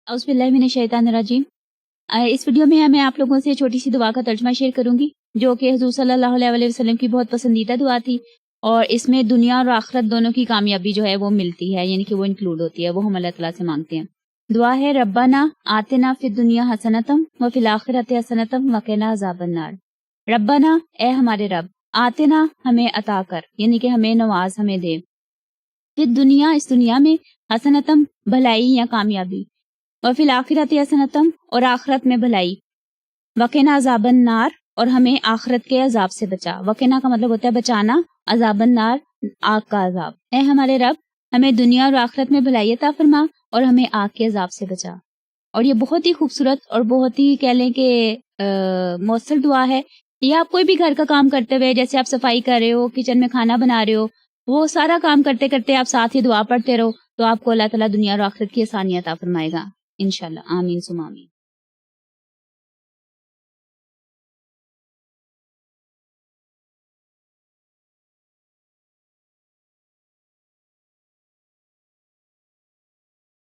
اعوذ باللہ من الشیطان الرجیم۔ اس ویڈیو میں میں آپ لوگوں سے چھوٹی سی دعا کا ترجمہ شیئر کروں گی جو کہ حضور صلی اللہ علیہ وسلم کی بہت پسندیدہ دعا تھی، اور اس میں دنیا اور آخرت دونوں کی کامیابی جو ہے وہ ملتی ہے، یعنی کہ وہ انکلوڈ ہوتی ہے، وہ ہم اللہ تعالیٰ سے مانگتے ہیں۔ دعا ہے ربنا آتنا فی الدنیا حسنتم وفی الآخرۃ حسنتم وقنا عذاب النار۔ ربنا، اے ہمارے رب، آتنا، ہمیں عطا کر، یعنی کہ ہمیں نواز، ہمیں دے، فی دنیا، اس دنیا میں، حسنتم، بھلائی یا کامیابی، وفی الآخرۃ حسنتم، اور آخرت میں بھلائی، وقنا عذاب النار، اور ہمیں آخرت کے عذاب سے بچا۔ وقنا کا مطلب ہوتا ہے بچانا، عذاب النار، آگ کا عذاب۔ اے ہمارے رب، ہمیں دنیا اور آخرت میں بھلائی عطا فرما اور ہمیں آگ کے عذاب سے بچا۔ اور یہ بہت ہی خوبصورت اور بہت ہی کہہ لیں کہ مؤثر دعا ہے۔ یہ آپ کوئی بھی گھر کا کام کرتے ہوئے، جیسے آپ صفائی کر رہے ہو، کچن میں کھانا بنا رہے ہو، وہ سارا کام کرتے کرتے آپ ساتھ ہی دعا پڑھتے رہو تو آپ کو اللہ تعالیٰ دنیا اور آخرت کی آسانیاں عطا فرمائے گا انشاءاللہ۔ آمین ثم آمین۔